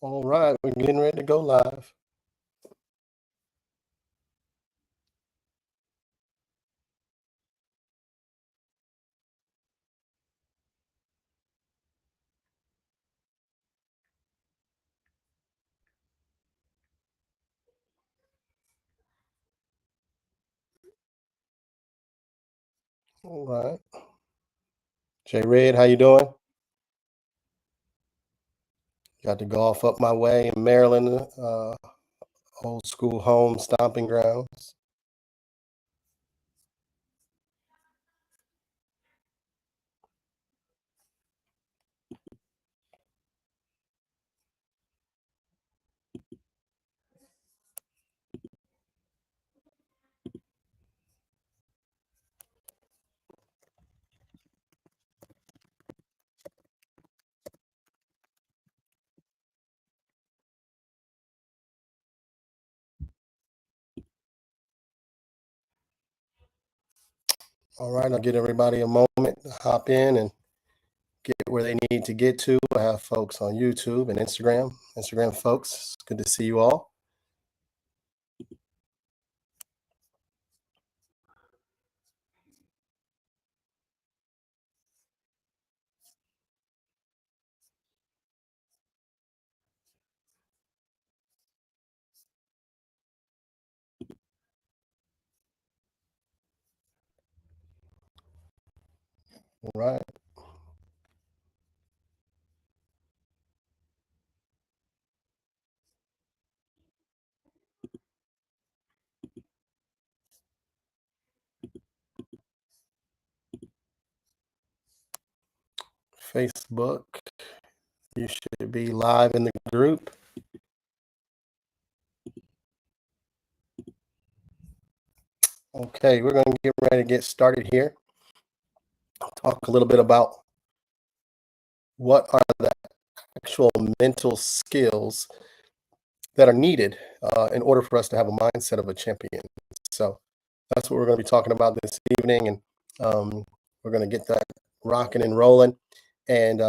All right, we're getting ready to go live. All right. Jay Red, how you doing? Got the golf up my way in Maryland, old school home stomping grounds. All right, I'll give everybody a moment to hop in and get where they need to get to. I have folks on YouTube and Instagram. Instagram folks, it's good to see you all. All right. Facebook, you should be live in the group. Okay, we're going to get ready to get started here. Talk a little bit about what are the actual mental skills that are needed in order for us to have a mindset of a champion. So that's what we're going to be talking about this evening, and we're going to get that rocking and rolling, and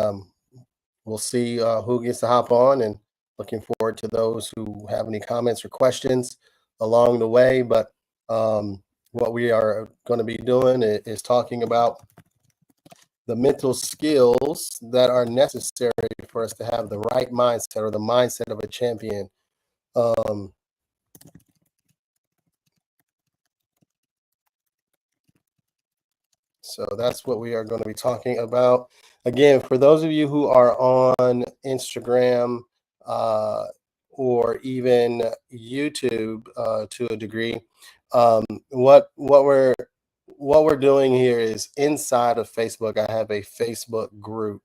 we'll see who gets to hop on. And looking forward to those who have any comments or questions along the way. But what we are going to be doing is talking about the mental skills that are necessary for us to have the right mindset or the mindset of a champion. Um, so that's what we are going to be talking about. Again, for those of you who are on Instagram uh, or even YouTube to a degree, what we're doing here is inside of Facebook. I have a Facebook group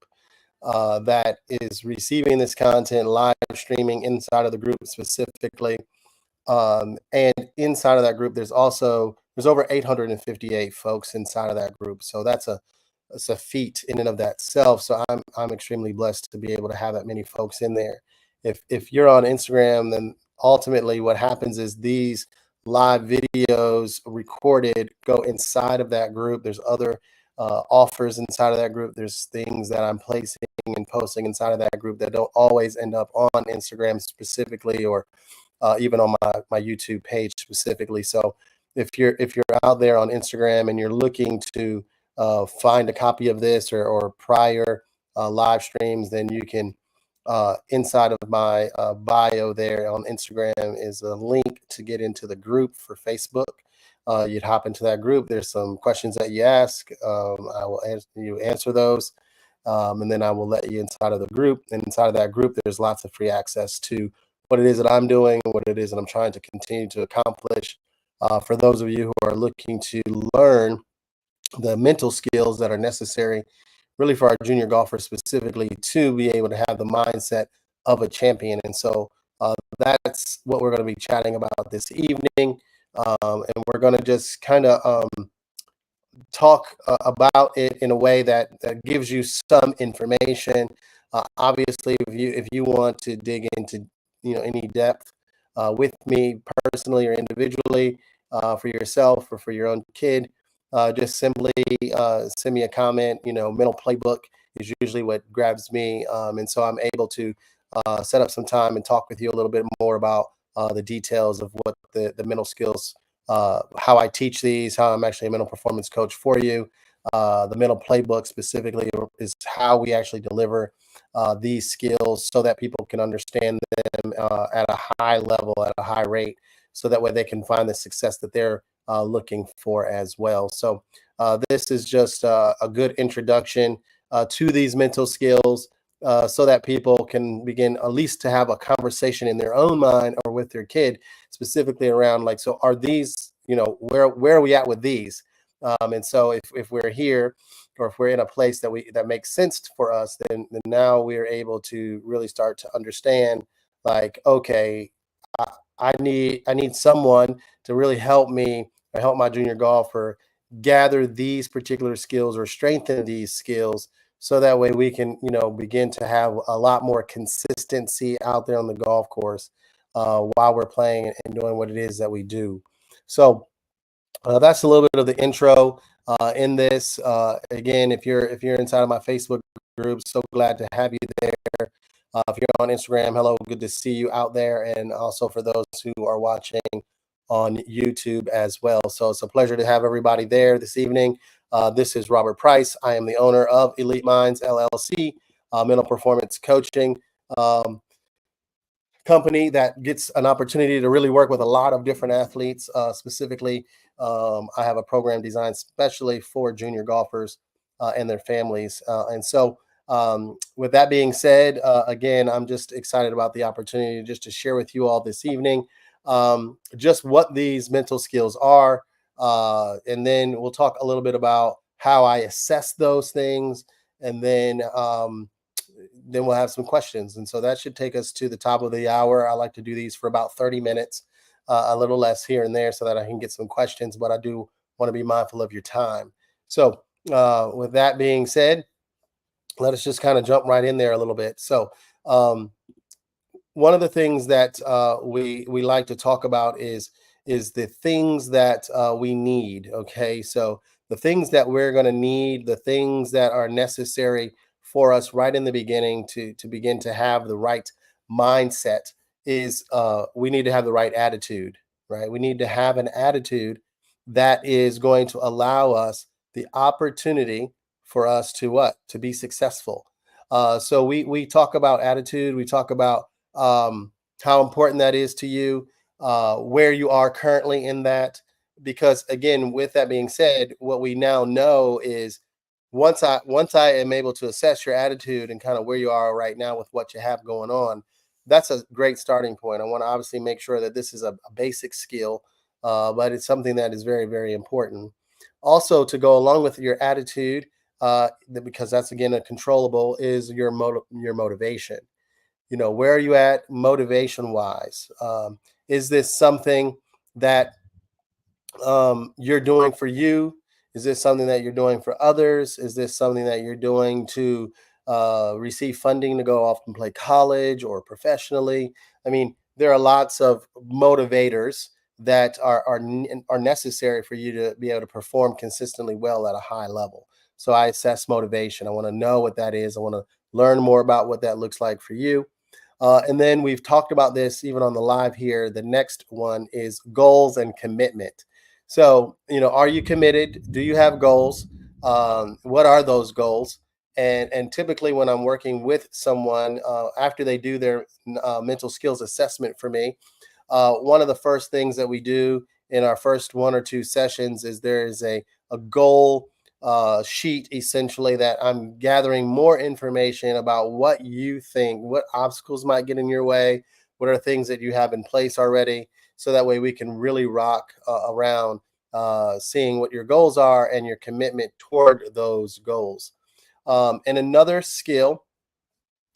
that is receiving this content, live streaming inside of the group specifically. And inside of that group, there's over 858 folks inside of that group. So that's a feat in and of that self. So I'm extremely blessed to be able to have that many folks in there. If you're on Instagram, then ultimately what happens is these live videos recorded go inside of that group. There's other offers inside of that group. There's things that I'm placing and posting inside of that group that don't always end up on Instagram specifically, or even on my YouTube page specifically. So if you're out there on Instagram and you're looking to find a copy of this or prior live streams, then you can inside of my bio there on Instagram is a link to get into the group for Facebook. You'd hop into that group. There's some questions that you ask. I will answer those. And then I will let you inside of the group. And inside of that group, there's lots of free access to what it is that I'm doing, what it is that I'm trying to continue to accomplish. For those of you who are looking to learn the mental skills that are necessary, really for our junior golfers specifically, to be able to have the mindset of a champion. And so that's what we're going to be chatting about this evening. And we're going to just kind of talk about it in a way that gives you some information. Obviously, if you want to dig into any depth with me personally or individually, for yourself or for your own kid, just simply send me a comment. Mental playbook is usually what grabs me, and so I'm able to set up some time and talk with you a little bit more about the details of what the mental skills, how I teach these, how I'm actually a mental performance coach for you. The mental playbook specifically is how we actually deliver these skills so that people can understand them at a high level, at a high rate, so that way they can find the success that they're looking for as well. So this is just a good introduction to these mental skills so that people can begin at least to have a conversation in their own mind or with their kid specifically around like, so are these, where are we at with these? And so if we're here or if we're in a place that makes sense for us, then now we're able to really start to understand like, okay, I, I need someone to really help me or help my junior golfer gather these particular skills or strengthen these skills so that way we can begin to have a lot more consistency out there on the golf course while we're playing and doing what it is that we do. So that's a little bit of the intro in this. Again, if you're inside of my Facebook group, so glad to have you there. If you're on Instagram, hello, good to see you out there, and also for those who are watching on YouTube as well. So it's a pleasure to have everybody there this evening. This is Robert Price. I am the owner of Elite Minds LLC, mental performance coaching company that gets an opportunity to really work with a lot of different athletes. Specifically, I have a program designed specially for junior golfers and their families. And so, with that being said, again, I'm just excited about the opportunity just to share with you all this evening just what these mental skills are. And then we'll talk a little bit about how I assess those things. And then we'll have some questions. And so that should take us to the top of the hour. I like to do these for about 30 minutes, a little less here and there so that I can get some questions, but I do want to be mindful of your time. So with that being said, let us just kind of jump right in there a little bit. So one of the things that we like to talk about is the things that we need. Okay, so the things that we're going to need, the things that are necessary for us right in the beginning to begin to have the right mindset is we need to have the right attitude. Right, we need to have an attitude that is going to allow us the opportunity for us to what to be successful. So we talk about attitude. We talk about how important that is to you, where you are currently in that. Because again, with that being said, what we now know is once I am able to assess your attitude and kind of where you are right now with what you have going on, that's a great starting point. I want to obviously make sure that this is a basic skill, but it's something that is very, very important. Also, to go along with your attitude, because that's again a controllable, is your motivation. Where are you at motivation wise? Is this something that you're doing for you? Is this something that you're doing for others? Is this something that you're doing to receive funding to go off and play college or professionally? I mean, there are lots of motivators that are necessary for you to be able to perform consistently well at a high level. So I assess motivation. I want to know what that is. I want to learn more about what that looks like for you. And then we've talked about this even on the live here. The next one is goals and commitment. So, are you committed? Do you have goals? What are those goals? And typically, when I'm working with someone after they do their mental skills assessment for me, one of the first things that we do in our first one or two sessions is there is a goal sheet essentially that I'm gathering more information about what you think, what obstacles might get in your way, what are things that you have in place already, so that way we can really rock around seeing what your goals are and your commitment toward those goals. And another skill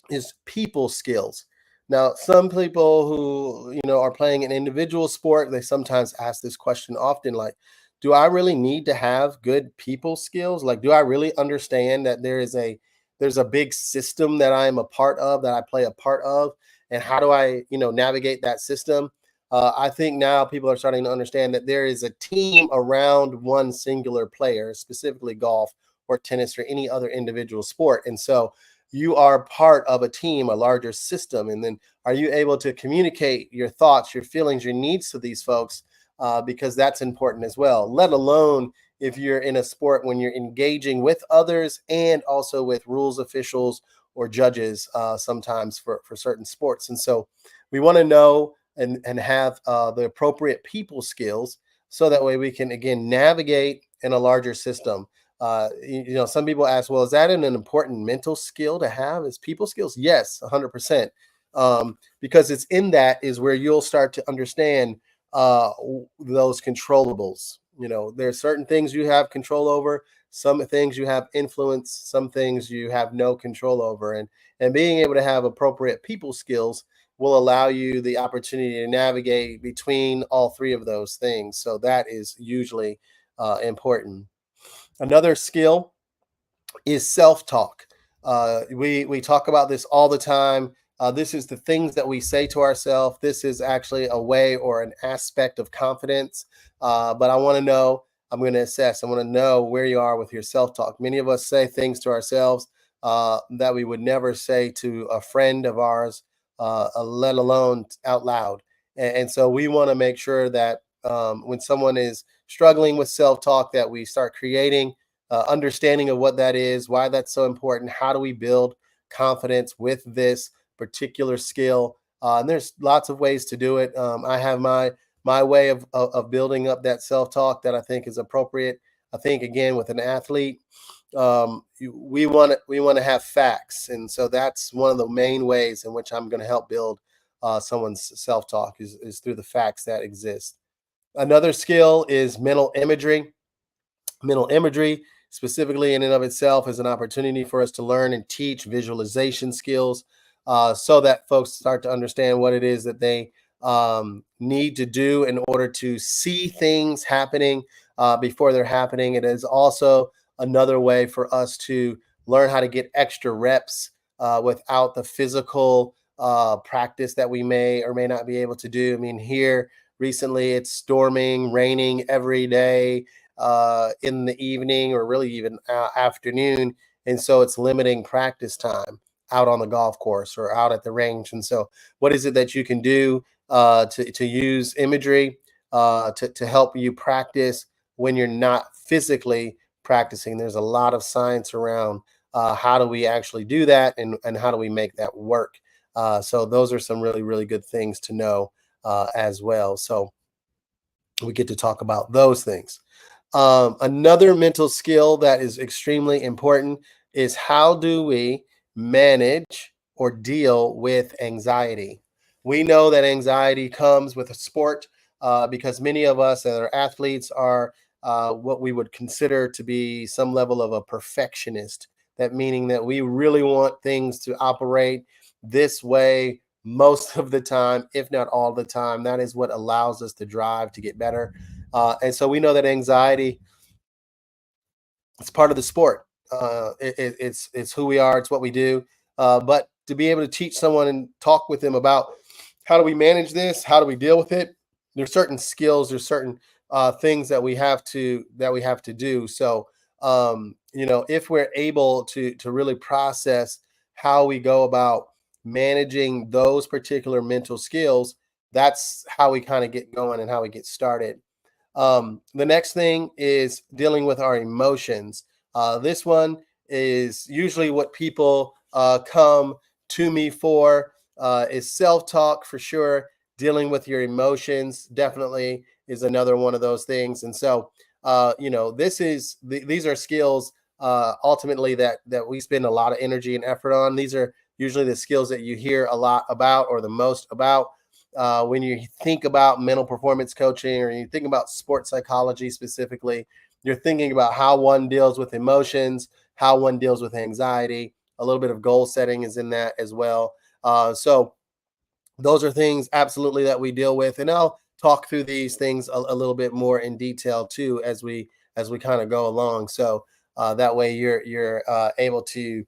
is people skills. Now, some people who are playing an individual sport, they sometimes ask this question often, like, do I really need to have good people skills? Like, do I really understand that there's a big system that I'm a part of, that I play a part of, and how do I navigate that system? I think now people are starting to understand that there is a team around one singular player, specifically golf or tennis or any other individual sport, and so you are part of a team, a larger system, and then are you able to communicate your thoughts, your feelings, your needs to these folks, because that's important as well, let alone if you're in a sport when you're engaging with others and also with rules officials or judges, sometimes for certain sports. And so we want to know and have the appropriate people skills, so that way we can again navigate in a larger system. Some people ask, well, is that an important mental skill to have? Is people skills? Yes, 100%. Because it's in that is where you'll start to understand those controllables. There's certain things you have control over, some things you have influence, some things you have no control over, and being able to have appropriate people skills will allow you the opportunity to navigate between all three of those things. So that is usually important. Another skill is self-talk. We talk about this all the time. This is the things that we say to ourselves. This is actually a way or an aspect of confidence. But I want to know. I'm going to assess. I want to know where you are with your self-talk. Many of us say things to ourselves that we would never say to a friend of ours, let alone out loud. And so we want to make sure that when someone is struggling with self-talk, that we start creating understanding of what that is, why that's so important. How do we build confidence with this particular skill? And there's lots of ways to do it. I have my way of building up that self talk that I think is appropriate. I think again with an athlete, we want to have facts, and so that's one of the main ways in which I'm going to help build someone's self talk is through the facts that exist. Another skill is mental imagery. Mental imagery, specifically in and of itself, is an opportunity for us to learn and teach visualization skills, so that folks start to understand what it is that they need to do in order to see things happening before they're happening. It is also another way for us to learn how to get extra reps without the physical practice that we may or may not be able to do. I mean, here recently it's storming, raining every day in the evening or really even afternoon. And so it's limiting practice time out on the golf course or out at the range. And so, what is it that you can do to use imagery to help you practice when you're not physically practicing? There's a lot of science around how do we actually do that, and how do we make that work. So, those are some really, really good things to know as well. So, we get to talk about those things. Another mental skill that is extremely important is how do we manage or deal with anxiety? We know that anxiety comes with a sport because many of us that are athletes are what we would consider to be some level of a perfectionist. That meaning that we really want things to operate this way most of the time, if not all the time. That is what allows us to drive to get better. And so we know that anxiety, it's part of the sport. It's who we are. It's what we do. But to be able to teach someone and talk with them about how do we manage this, how do we deal with it, there's certain skills, there's certain things that we have to do. So if we're able to really process how we go about managing those particular mental skills, that's how we kind of get going and how we get started. The next thing is dealing with our emotions. This one is usually what people come to me for. Is self-talk for sure. Dealing with your emotions definitely is another one of those things. And so, these are skills ultimately that we spend a lot of energy and effort on. These are usually the skills that you hear a lot about or the most about when you think about mental performance coaching or you think about sports psychology specifically. You're thinking about how one deals with emotions, how one deals with anxiety. A little bit of goal setting is in that as well. So those are things absolutely that we deal with, and I'll talk through these things a little bit more in detail too as we kind of go along. So that way you're able to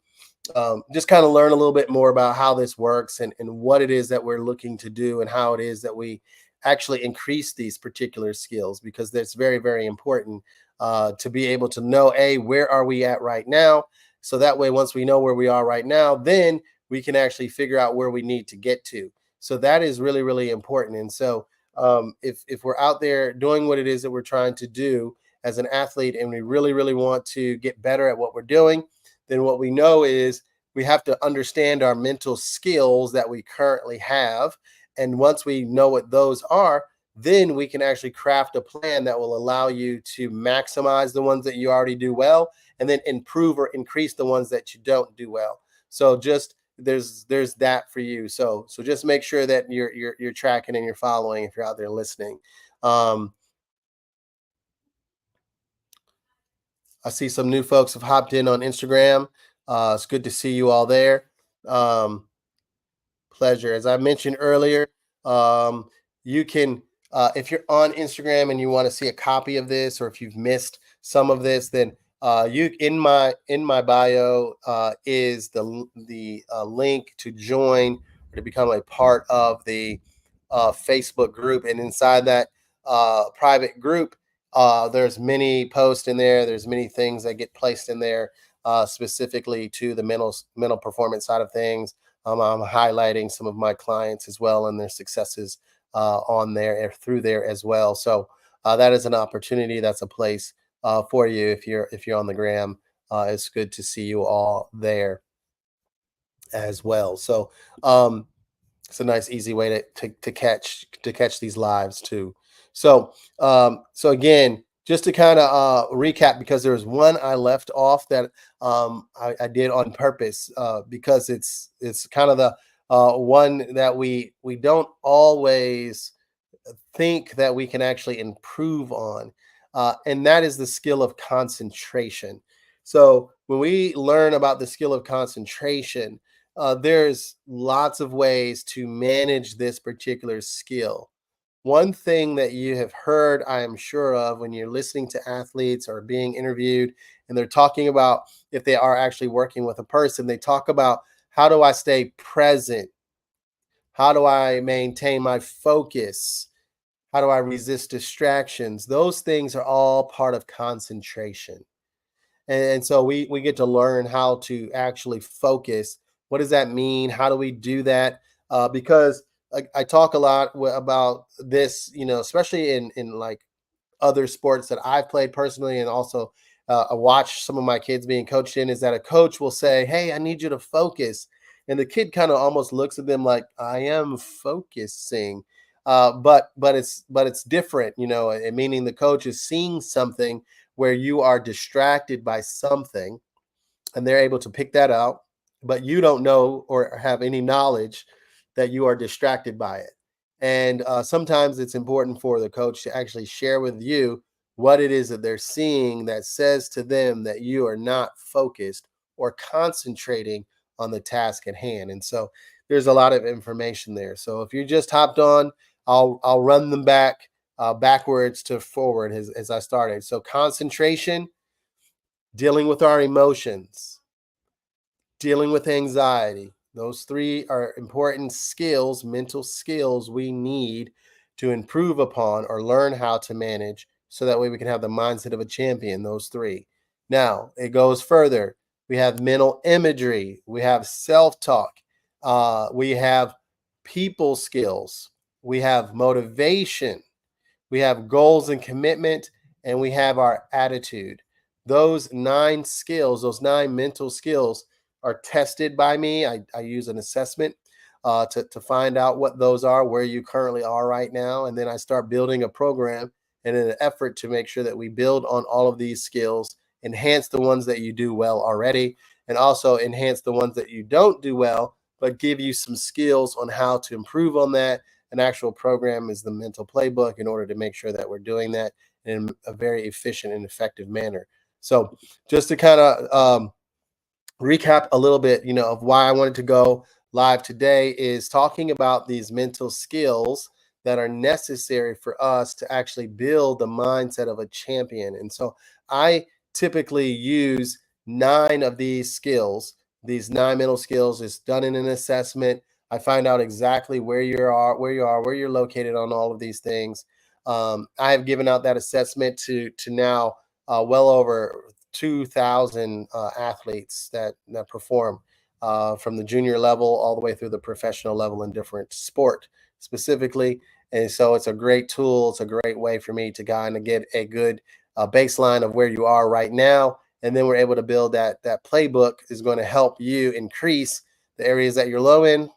just kind of learn a little bit more about how this works and what it is that we're looking to do and how it is that we actually increase these particular skills, because that's very, very important to be able to know, A, where are we at right now? So that way, once we know where we are right now, then we can actually figure out where we need to get to. So that is really, really important. And so if we're out there doing what it is that we're trying to do as an athlete, and we really, really want to get better at what we're doing, then what we know is we have to understand our mental skills that we currently have. And once we know what those are, then we can actually craft a plan that will allow you to maximize the ones that you already do well, and then improve or increase the ones that you don't do well. So just there's that for you. So just make sure that you're tracking and you're following if you're out there listening. Um, I see some new folks have hopped in on Instagram. It's good to see you all there. Um, Pleasure. As I mentioned earlier, you can, if you're on Instagram and you want to see a copy of this, or if you've missed some of this, then you in my bio is the link to join or to become a part of the Facebook group, and inside that private group, there's many posts in there. There's many things that get placed in there specifically to the mental performance side of things. I'm highlighting some of my clients as well and their successes on there through there as well. So that is an opportunity. That's a place for you if you're on the gram. It's good to see you all there as well. So it's a nice, easy way to catch these lives too. So again, just to kind of recap, because there was one I left off that I did on purpose because it's kind of the one that we don't always think that we can actually improve on, and that is the skill of concentration. So when we learn about the skill of concentration, there's lots of ways to manage this particular skill. One thing that you have heard, I am sure of, when you're listening to athletes or being interviewed, and they're talking about, if they are actually working with a person, they talk about, how do I stay present? How do I maintain my focus? How do I resist distractions? Those things are all part of concentration. And so we get to learn how to actually focus. What does that mean? How do we do that? Because I talk a lot about this, especially in like other sports that I've played personally, and also I watch some of my kids being coached in, is that a coach will say, "Hey, I need you to focus," and the kid kind of almost looks at them like, "I am focusing," but it's different, and meaning the coach is seeing something where you are distracted by something, and they're able to pick that out, but you don't know or have any knowledge that you are distracted by it. And sometimes it's important for the coach to actually share with you what it is that they're seeing that says to them that you are not focused or concentrating on the task at hand. And so there's a lot of information there. So if you just hopped on, I'll run them back backwards to forward as I started. So concentration, dealing with our emotions, dealing with anxiety. Those three are important skills, mental skills we need to improve upon or learn how to manage, so that way we can have the mindset of a champion. Those three. Now, it goes further. We have mental imagery, we have self talk, we have people skills, we have motivation, we have goals and commitment, and we have our attitude. Those 9 skills, those 9 mental skills, are tested by me. I use an assessment to find out what those are, where you currently are right now. And then I start building a program in an effort to make sure that we build on all of these skills, enhance the ones that you do well already, and also enhance the ones that you don't do well, but give you some skills on how to improve on that. An actual program is the mental playbook, in order to make sure that we're doing that in a very efficient and effective manner. So, just to kind of recap a little bit, of why I wanted to go live today, is talking about these mental skills that are necessary for us to actually build the mindset of a champion. And so I typically use 9 of these skills. These 9 mental skills is done in an assessment. I find out exactly where you're located on all of these things. I have given out that assessment to now well over 2,000 athletes that perform from the junior level all the way through the professional level in different sport specifically. And so it's a great tool. It's a great way for me to kind of get a good baseline of where you are right now. And then we're able to build that playbook is going to help you increase the areas that you're low in.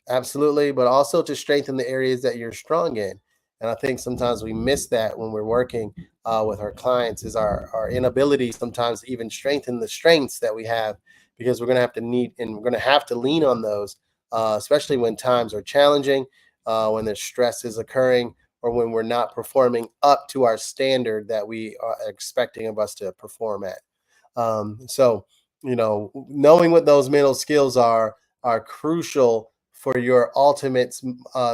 Absolutely, but also to strengthen the areas that you're strong in. And I think sometimes we miss that when we're working with our clients is our inability sometimes to even strengthen the strengths that we have, because we're going to have to need and we're going to have to lean on those, especially when times are challenging, when there's stress is occurring, or when we're not performing up to our standard that we are expecting of us to perform at. So, knowing what those mental skills are crucial for your ultimate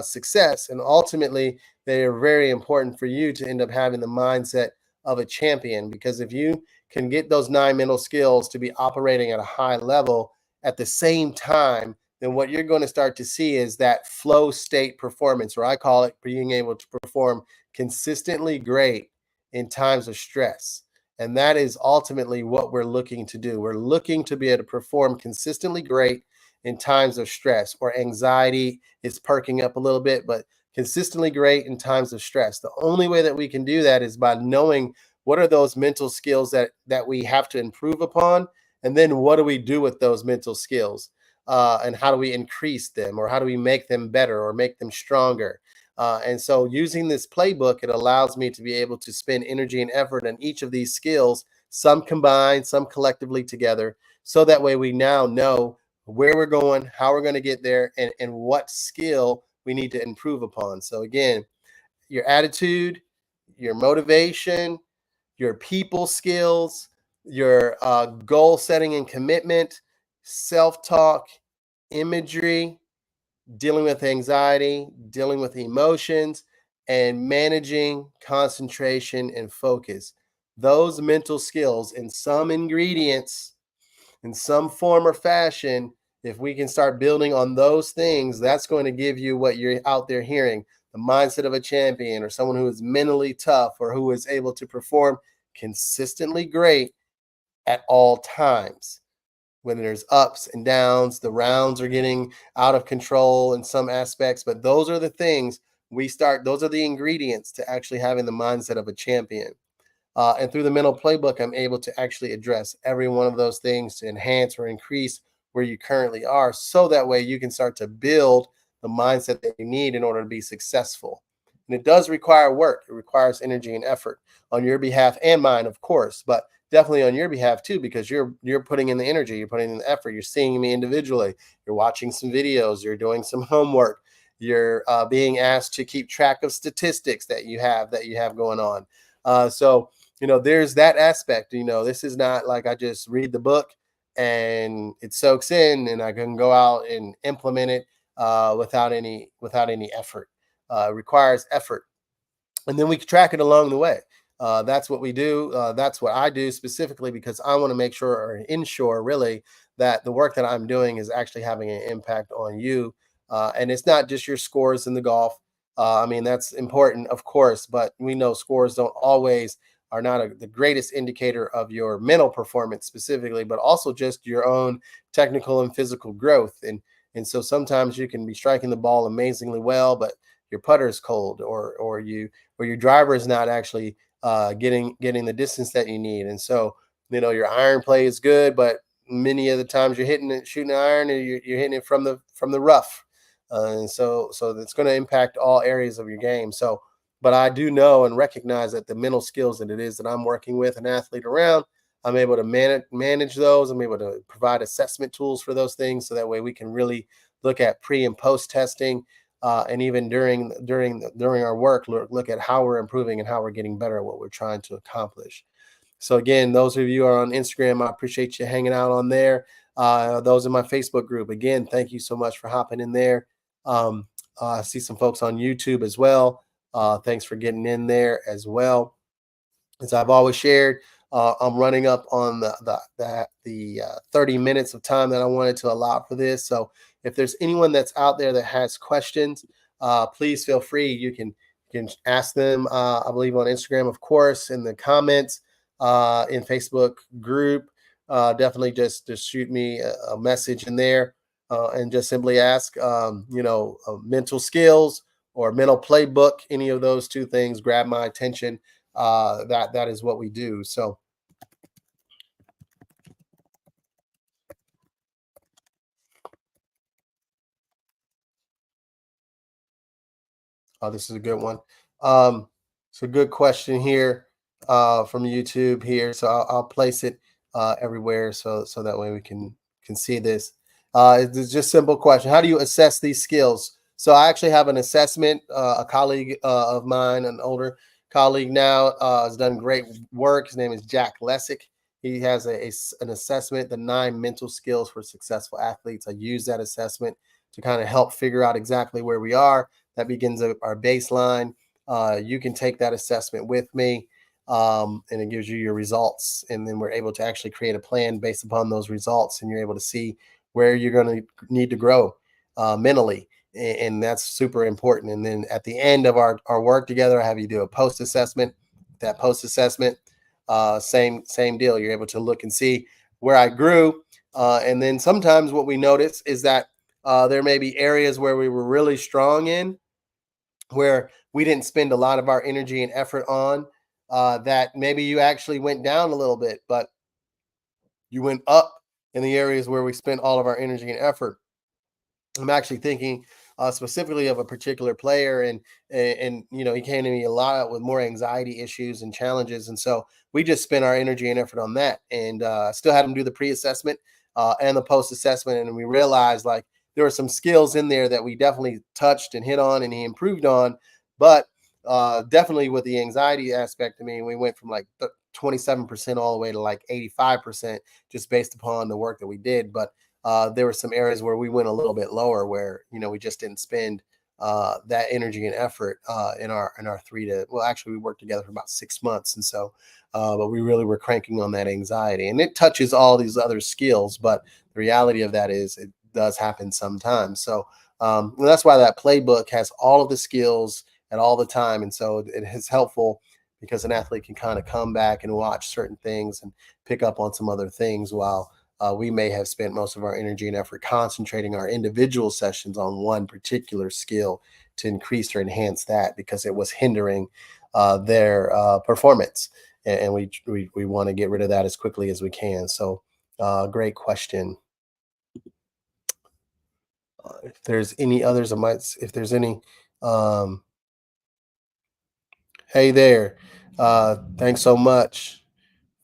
success. And ultimately, they are very important for you to end up having the mindset of a champion. Because if you can get those 9 mental skills to be operating at a high level at the same time, then what you're going to start to see is that flow state performance, or I call it being able to perform consistently great in times of stress. And that is ultimately what we're looking to do. We're looking to be able to perform consistently great in times of stress or anxiety is perking up a little bit, but consistently great in times of stress. The only way that we can do that is by knowing what are those mental skills that we have to improve upon, and then what do we do with those mental skills, and how do we increase them, or how do we make them better or make them stronger. And so using this playbook, it allows me to be able to spend energy and effort on each of these skills, some combined, some collectively together, so that way we now know where we're going, how we're going to get there, and what skill we need to improve upon. So again, your attitude, your motivation, your people skills, your goal setting and commitment, self-talk, imagery, dealing with anxiety, dealing with emotions, and managing concentration and focus. Those mental skills and some ingredients in some form or fashion, if we can start building on those things, that's going to give you what you're out there hearing, the mindset of a champion, or someone who is mentally tough, or who is able to perform consistently great at all times. When there's ups and downs, the rounds are getting out of control in some aspects, but those are the things those are the ingredients to actually having the mindset of a champion. And through the mental playbook, I'm able to actually address every one of those things to enhance or increase where you currently are. So that way you can start to build the mindset that you need in order to be successful. And it does require work. It requires energy and effort on your behalf and mine, of course, but definitely on your behalf too, because you're putting in the energy, you're putting in the effort, you're seeing me individually, you're watching some videos, you're doing some homework, you're being asked to keep track of statistics that you have going on. So there's that aspect. This is not like I just read the book and it soaks in and I can go out and implement it without any effort. It requires effort, and then we can track it along the way. That's what we do. That's what I do specifically, because I want to make sure or ensure really that the work that I'm doing is actually having an impact on you. And it's not just your scores in the golf. I mean, that's important, of course, but we know scores don't always are not the greatest indicator of your mental performance specifically, but also just your own technical and physical growth. And so sometimes you can be striking the ball amazingly well, but your putter is cold, or your driver is not actually getting the distance that you need. And so your iron play is good, but many of the times you're shooting an iron, and you're hitting it from the rough. And so that's going to impact all areas of your game. So, but I do know and recognize that the mental skills that it is that I'm working with an athlete around, I'm able to manage those. I'm able to provide assessment tools for those things, so that way we can really look at pre and post testing, and even during our work, look at how we're improving and how we're getting better at what we're trying to accomplish. So again, those of you who are on Instagram, I appreciate you hanging out on there. Those in my Facebook group, again, thank you so much for hopping in there. I see some folks on YouTube as well. Thanks for getting in there as well. As I've always shared, I'm running up on the 30 minutes of time that I wanted to allow for this. So if there's anyone that's out there that has questions, please feel free. You can ask them, I believe, on Instagram, of course, in the comments. in Facebook group, definitely just shoot me a message in there, and just simply ask, mental skills or mental playbook, any of those two things grab my attention. That is what we do. So this is a good one. It's a good question here from YouTube here. So I'll place it everywhere, so that way we can see this. It's just simple question. How do you assess these skills? So I actually have an assessment. A colleague of mine, an older colleague now, has done great work. His name is Jack Lessick. He has an assessment, the 9 mental skills for successful athletes. I use that assessment to kind of help figure out exactly where we are. That begins our baseline. You can take that assessment with me, and it gives you your results. And then we're able to actually create a plan based upon those results. And you're able to see where you're going to need to grow mentally. And that's super important. And then at the end of our work together, I have you do a post assessment. That post assessment, same deal. You're able to look and see where I grew. And then sometimes what we notice is that there may be areas where we were really strong in, where we didn't spend a lot of our energy and effort on, that maybe you actually went down a little bit, but you went up in the areas where we spent all of our energy and effort. I'm actually thinking specifically of a particular player, and he came to me a lot with more anxiety issues and challenges, and so we just spent our energy and effort on that, and still had him do the pre-assessment and the post-assessment, and we realized like there were some skills in there that we definitely touched and hit on, and he improved on, but definitely with the anxiety aspect. I mean, we went from like 27% all the way to like 85% just based upon the work that we did, but there were some areas where we went a little bit lower, where we just didn't spend that energy and effort in our actually we worked together for about 6 months, and so but we really were cranking on that anxiety, and it touches all these other skills, but the reality of that is it does happen sometimes. So that's why that playbook has all of the skills at all the time, and so it is helpful because an athlete can kind of come back and watch certain things and pick up on some other things, while we may have spent most of our energy and effort concentrating our individual sessions on one particular skill to increase or enhance that because it was hindering their performance. And we want to get rid of that as quickly as we can. So, great question. If there's any others, if there's any, um, hey there, thanks so much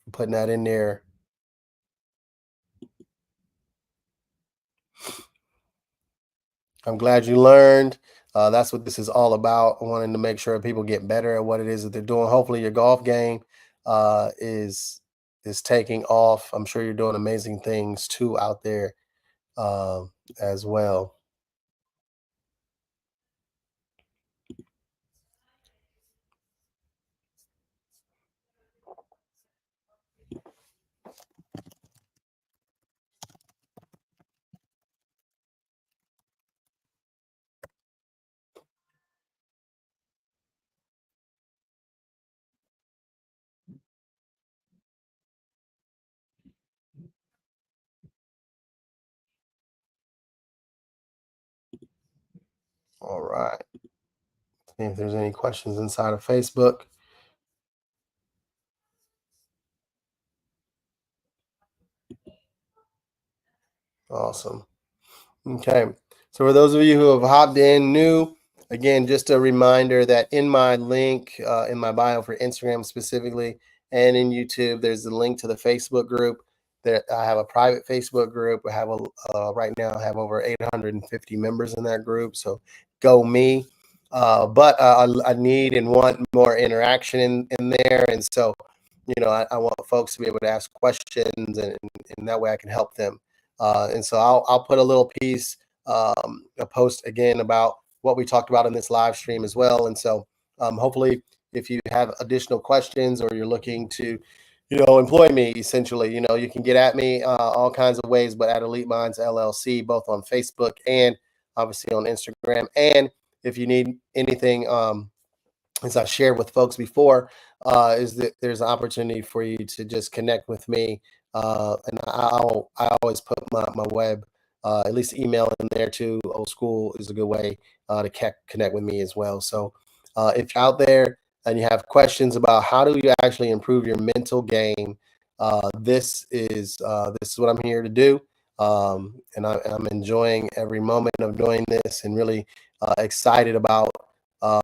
for putting that in there. I'm glad you learned. That's what this is all about. Wanting to make sure people get better at what it is that they're doing. Hopefully, your golf game is taking off. I'm sure you're doing amazing things too out there um, as well. All right. See if there's any questions inside of Facebook. Awesome. Okay. So for those of you who have hopped in new, again, just a reminder that in my link in my bio for Instagram specifically and in YouTube, there's a link to the Facebook group. That I have a private Facebook group. I have right now I have over 850 members in that group. So go me. But I need and want more interaction in there, and so I want folks to be able to ask questions, and that way I can help them. And so I'll put a little piece, a post again about what we talked about in this live stream as well. And so hopefully, if you have additional questions or you're looking to, employ me, essentially, you can get at me all kinds of ways, but at Elite Minds LLC, both on Facebook and obviously on Instagram. And if you need anything as I shared with folks before, is that there's an opportunity for you to just connect with me. And I always put my web, at least email in there too. Old school is a good way to connect with me as well. So if you're out there and you have questions about how do you actually improve your mental game, this is what I'm here to do. I'm enjoying every moment of doing this and really excited about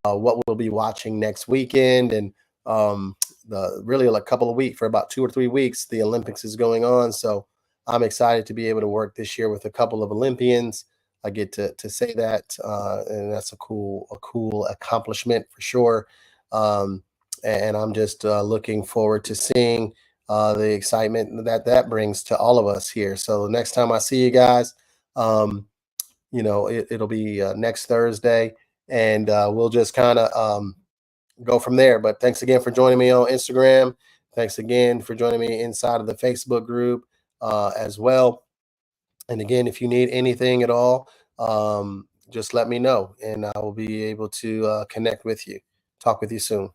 what we'll be watching next weekend. And the really a couple of weeks, for about 2 or 3 weeks, the Olympics is going on. So I'm excited to be able to work this year with a couple of Olympians. I get to say that, and that's a cool accomplishment for sure. Um, and I'm just looking forward to seeing the excitement that brings to all of us here. So next time I see you guys, um, it'll be next Thursday, and we'll just kind of go from there. But thanks again for joining me on Instagram. Thanks again for joining me inside of the Facebook group as well. And again, if you need anything at all, just let me know, and I will be able to connect with you. Talk with you soon.